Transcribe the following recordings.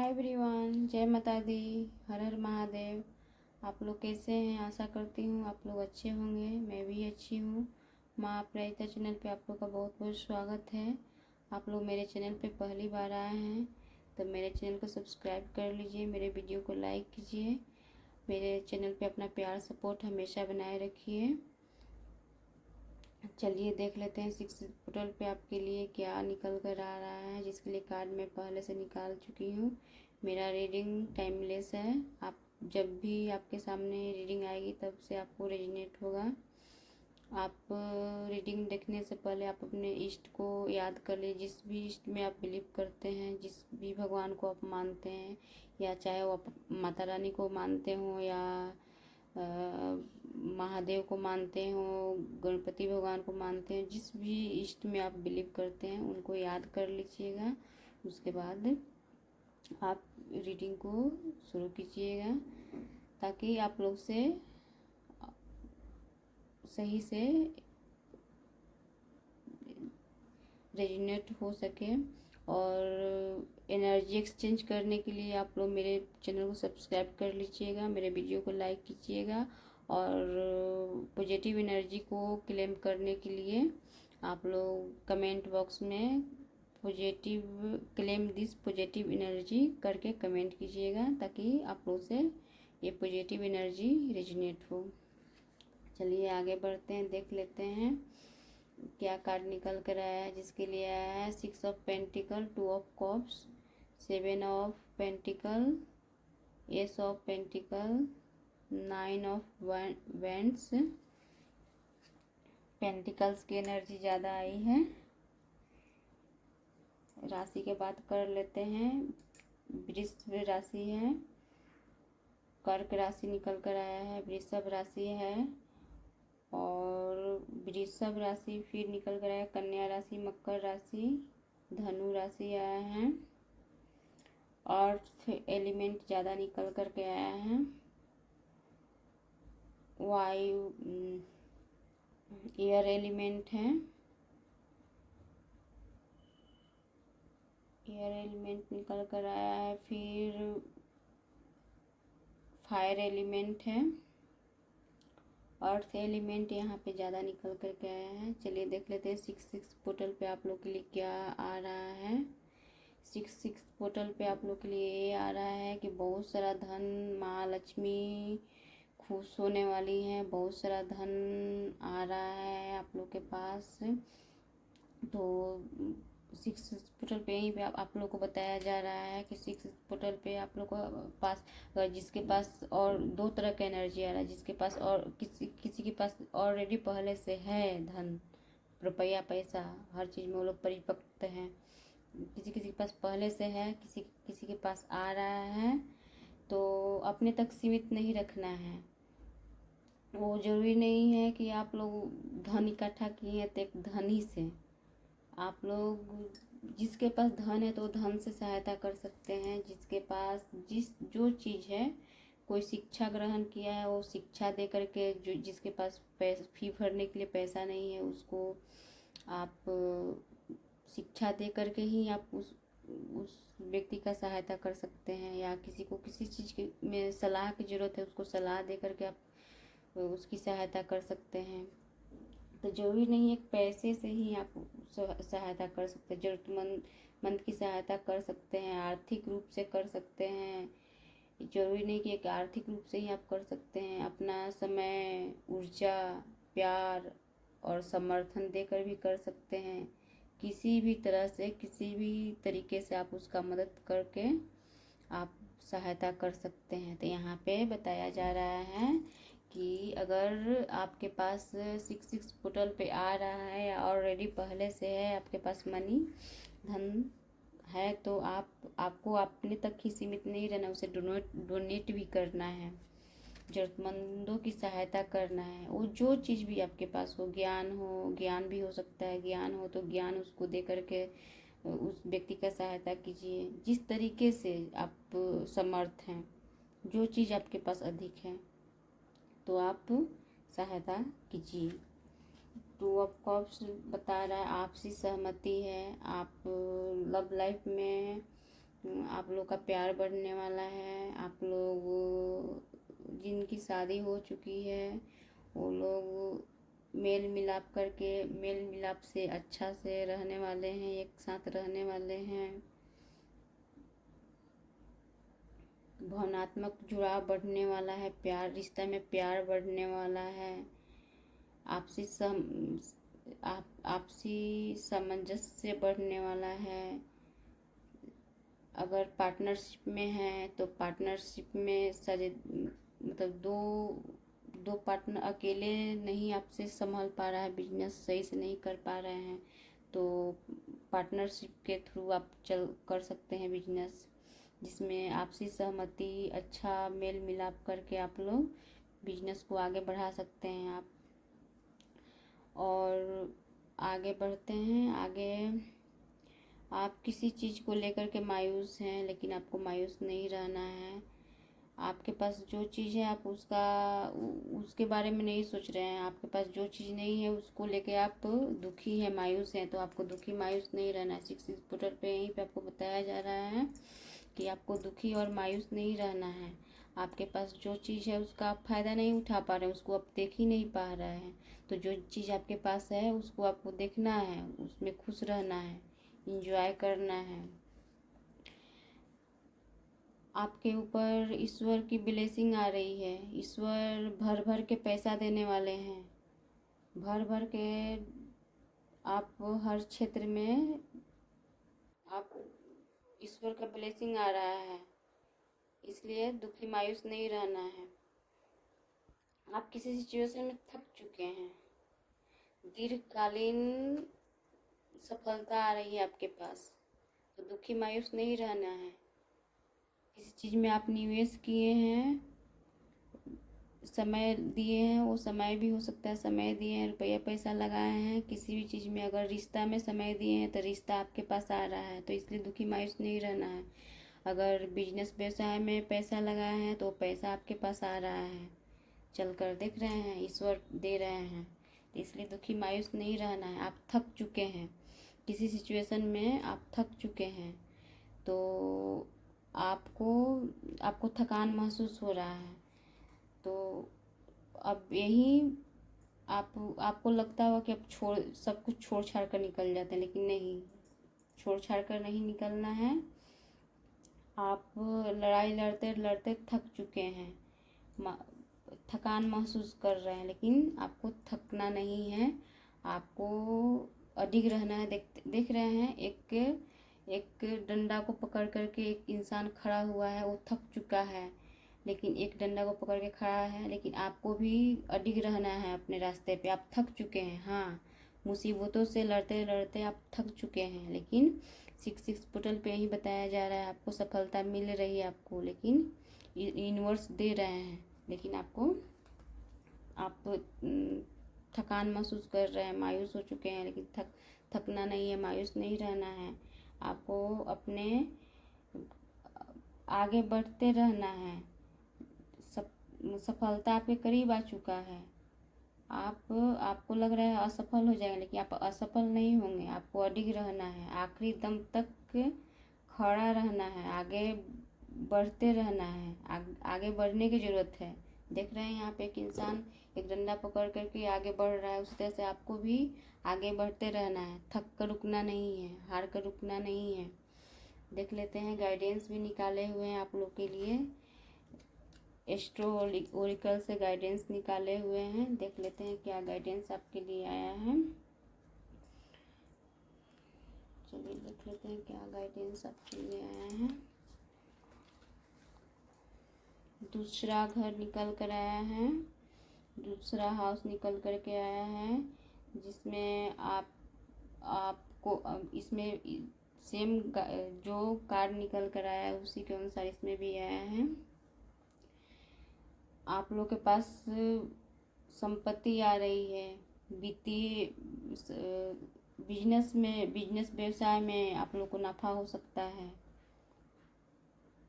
Hi everyone, जय माता दी। हर हर महादेव। आप लोग कैसे हैं? आशा करती हूँ आप लोग अच्छे होंगे। मैं भी अच्छी हूँ। माँ अपराजिता चैनल पे आप लोग का बहुत बहुत स्वागत है। आप लोग मेरे चैनल पे पहली बार आए हैं तो मेरे चैनल को सब्सक्राइब कर लीजिए, मेरे वीडियो को लाइक कीजिए, मेरे चैनल पे अपना प्यार सपोर्ट हमेशा बनाए रखिए। चलिए देख लेते हैं 6 पोर्टल पे आपके लिए क्या निकल कर आ रहा है, जिसके लिए कार्ड मैं पहले से निकाल चुकी हूँ। मेरा रीडिंग टाइमलेस है। आप जब भी आपके सामने रीडिंग आएगी तब से आपको रेजोनेट होगा। आप रीडिंग देखने से पहले आप अपने इष्ट को याद कर लीजिए। जिस भी इष्ट में आप बिलीव करते हैं, जिस भी भगवान को आप मानते हैं, या चाहे वो आप माता रानी को मानते हो या महादेव को मानते हो, गणपति भगवान को मानते हैं, जिस भी इष्ट में आप बिलीव करते हैं उनको याद कर लीजिएगा। उसके बाद आप रीडिंग को शुरू कीजिएगा ताकि आप लोग से सही से रेजोनेट हो सके। और एनर्जी एक्सचेंज करने के लिए आप लोग मेरे चैनल को सब्सक्राइब कर लीजिएगा, मेरे वीडियो को लाइक कीजिएगा। और पॉजिटिव एनर्जी को क्लेम करने के लिए आप लोग कमेंट बॉक्स में positive claim this positive energy करके कमेंट कीजिएगा ताकि आप लोग से ये पॉजिटिव एनर्जी रेजोनेट हो। चलिए आगे बढ़ते हैं, देख लेते हैं क्या कार्ड निकल कर आया है। जिसके लिए आया है 6 of pentacle, 2 of cups, 7 of pentacle, S of pentacle, 9 of wands. Pentacles की एनर्जी ज़्यादा आई है। राशि के बात कर लेते हैं। वृश्चिक राशि है, कर्क राशि निकल कर आया है, वृषभ राशि है, और वृषभ राशि फिर निकल कर आया, कन्या राशि, मकर राशि, धनु राशि आया है। अर्थ एलिमेंट ज़्यादा निकल कर के आया है। वायु एयर एलिमेंट है, एयर एलिमेंट निकल कर आया है। फिर फायर एलिमेंट है, अर्थ एलिमेंट यहाँ पे ज़्यादा निकल कर के आया है। चलिए देख लेते हैं 6 पोर्टल पे आप लोग के लिए क्या आ रहा है। 6 पोर्टल पे आप लोग के लिए ये आ रहा है कि बहुत सारा धन, माँ लक्ष्मी खुश होने वाली है, बहुत सारा धन आ रहा है आप लोग के पास। तो 6 पोर्टल पे यहीं पे आप लोग को बताया जा रहा है कि 6 पोर्टल पे आप लोग को पास जिसके पास और 2 तरह का एनर्जी आ रहा है, जिसके पास और किसी के पास ऑलरेडी पहले से है धन, रुपया, पैसा, हर चीज़ में वो लोग परिपक्व हैं। किसी किसी के पास पहले से है, किसी के पास आ रहा है। तो अपने तक सीमित नहीं रखना है। वो ज़रूरी नहीं है कि आप लोग धन इकट्ठा किए हैं तो एक धन ही से आप लोग, जिसके पास धन है तो धन से सहायता कर सकते हैं। जिसके पास जो चीज़ है, कोई शिक्षा ग्रहण किया है वो शिक्षा दे करके, जो जिसके पास फी भरने के लिए पैसा नहीं है उसको आप शिक्षा दे करके ही आप उस व्यक्ति का सहायता कर सकते हैं। या किसी को किसी चीज़ की में सलाह की ज़रूरत है, उसको सलाह दे करके आप उसकी सहायता कर सकते हैं। तो जरूरी नहीं है पैसे से ही आप सहायता कर सकते हैं, जरूरतमंद की सहायता कर सकते हैं, आर्थिक रूप से कर सकते हैं। जरूरी नहीं कि एक आर्थिक रूप से ही आप कर सकते हैं, अपना समय, ऊर्जा, प्यार और समर्थन देकर भी कर सकते हैं। किसी भी तरह से, किसी भी तरीके से आप उसका मदद करके आप सहायता कर सकते हैं। तो यहाँ पे बताया जा रहा है कि अगर आपके पास 6 पोर्टल पे आ रहा है या ऑलरेडी पहले से है आपके पास मनी, धन है, तो आपको अपने तक ही सीमित नहीं रहना, उसे डोनेट भी करना है, ज़रूरतमंदों की सहायता करना है। वो जो चीज़ भी आपके पास हो, ज्ञान भी हो सकता है, ज्ञान हो तो ज्ञान उसको दे करके उस व्यक्ति का सहायता कीजिए। जिस तरीके से आप समर्थ हैं, जो चीज़ आपके पास अधिक है तो आप सहायता कीजिए। 2 ऑफ कप्स बता रहा है आपसी सहमति है। आप लव लाइफ में आप लोग का प्यार बढ़ने वाला है। आप लोग जिनकी शादी हो चुकी है वो लोग मेल मिलाप से अच्छा से रहने वाले हैं, एक साथ रहने वाले हैं। भावनात्मक जुड़ाव बढ़ने वाला है, प्यार रिश्ता में प्यार बढ़ने वाला है। आपसी सम आपसी सामंजस्य बढ़ने वाला है। अगर पार्टनरशिप में है तो पार्टनरशिप में सारे मतलब दो पार्टनर अकेले नहीं आपसे संभाल पा रहा है, बिजनेस सही से नहीं कर पा रहे हैं, तो पार्टनरशिप के थ्रू आप चल कर सकते हैं बिजनेस, जिसमें आपसी सहमति अच्छा मेल मिलाप करके आप लोग बिजनेस को आगे बढ़ा सकते हैं आप। और आगे बढ़ते हैं। आगे आप किसी चीज़ को लेकर के मायूस हैं, लेकिन आपको मायूस नहीं रहना है। आपके पास जो चीज़ है आप उसके बारे में नहीं सोच रहे हैं। आपके पास जो चीज़ नहीं है उसको लेके आप दुखी है, मायूस हैं, तो आपको दुखी मायूस नहीं रहना है। 6 पोर्टल पे यहीं पे आपको बताया जा रहा है कि आपको दुखी और मायूस नहीं रहना है। आपके पास जो चीज़ है उसका आप फ़ायदा नहीं उठा पा रहे हैं, उसको आप देख ही नहीं पा रहे हैं। तो जो चीज़ आपके पास है उसको आपको देखना है, उसमें खुश रहना है, इंजॉय करना है। आपके ऊपर ईश्वर की ब्लेसिंग आ रही है। ईश्वर भर भर के पैसा देने वाले हैं, भर भर के। आप हर क्षेत्र में आप ईश्वर का ब्लेसिंग आ रहा है, इसलिए दुखी मायूस नहीं रहना है। आप किसी सिचुएशन में थक चुके हैं, दीर्घकालीन सफलता आ रही है आपके पास, तो दुखी मायूस नहीं रहना है। किसी चीज़ में आप निवेश किए हैं, समय दिए हैं, वो समय भी हो सकता है, समय दिए हैं, रुपया पैसा लगाए हैं किसी भी चीज़ में। अगर रिश्ता में समय दिए हैं तो रिश्ता आपके पास आ रहा है, तो इसलिए दुखी मायूस नहीं रहना है। अगर बिजनेस व्यवसाय में पैसा लगाए हैं तो पैसा आपके पास आ रहा है, चल कर देख रहे हैं, ईश्वर दे रहे हैं, तो इसलिए दुखी मायूस नहीं रहना है। आप थक चुके हैं, किसी सिचुएशन में आप थक चुके हैं, तो आपको आपको थकान महसूस हो रहा है। तो अब यही आपको लगता होगा कि अब सब कुछ छोड़ छाड़ कर निकल जाते हैं, लेकिन नहीं, छोड़ छाड़ कर नहीं निकलना है। आप लड़ाई लड़ते लड़ते थक चुके हैं, थकान महसूस कर रहे हैं, लेकिन आपको थकना नहीं है, आपको अडिग रहना है। देख रहे हैं एक डंडा को पकड़ करके एक इंसान खड़ा हुआ है, वो थक चुका है, लेकिन एक डंडा को पकड़ के खड़ा है। लेकिन आपको भी अडिग रहना है अपने रास्ते पे। आप थक चुके हैं, हाँ, मुसीबतों से लड़ते लड़ते आप थक चुके हैं, लेकिन 6 पोर्टल पे ही बताया जा रहा है आपको सफलता मिल रही है आपको, लेकिन यूनिवर्स दे रहे हैं, लेकिन आप थकान महसूस कर रहे हैं, मायूस हो चुके हैं, लेकिन थकना नहीं है, मायूस नहीं रहना है। आपको अपने आगे बढ़ते रहना है। सफलता आपके करीब आ चुका है। आपको लग रहा है असफल हो जाएंगे, लेकिन आप असफल नहीं होंगे। आपको अडिग रहना है, आखिरी दम तक खड़ा रहना है, आगे बढ़ते रहना है, आगे बढ़ने की ज़रूरत है। देख रहे हैं यहाँ पे एक इंसान एक डंडा पकड़ करके आगे बढ़ रहा है, उसी तरह से आपको भी आगे बढ़ते रहना है, थक कर रुकना नहीं है, हार कर रुकना नहीं है। देख लेते हैं, गाइडेंस भी निकाले हुए हैं आप लोग के लिए, एस्ट्रो ओरिकल से गाइडेंस निकाले हुए हैं। देख लेते हैं क्या गाइडेंस आपके लिए आया है। चलिए देख लेते हैं क्या गाइडेंस आपके लिए आया है। दूसरा घर निकल कर आया है, दूसरा हाउस निकल कर के आया है, जिसमें आपको इसमें सेम जो कार्ड निकल कर आया है उसी के अनुसार इसमें भी आया है। आप लोग के पास संपत्ति आ रही है, वित्तीय बिजनेस व्यवसाय में आप लोग को नफ़ा हो सकता है।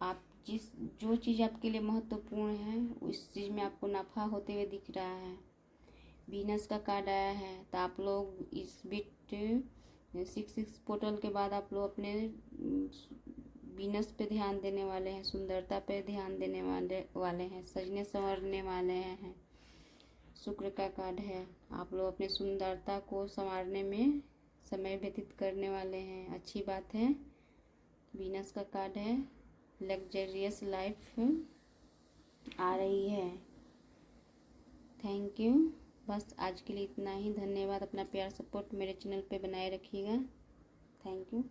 आप जो चीज़ आपके लिए महत्वपूर्ण है उस चीज़ में आपको नफ़ा होते हुए दिख रहा है। बिजनेस का कार्ड आया है, तो आप लोग इस बिट 6 पोर्टल के बाद आप लोग अपने वीनस पे ध्यान देने वाले हैं, सुंदरता पे ध्यान देने वाले हैं, सजने संवरने वाले हैं। शुक्र का कार्ड है, आप लोग अपनी सुंदरता को संवारने में समय व्यतीत करने वाले हैं, अच्छी बात है। वीनस का कार्ड है, लग्जरियस लाइफ आ रही है। Thank you. बस आज के लिए इतना ही। धन्यवाद। अपना प्यार सपोर्ट मेरे चैनल पे बनाए रखिएगा। Thank you.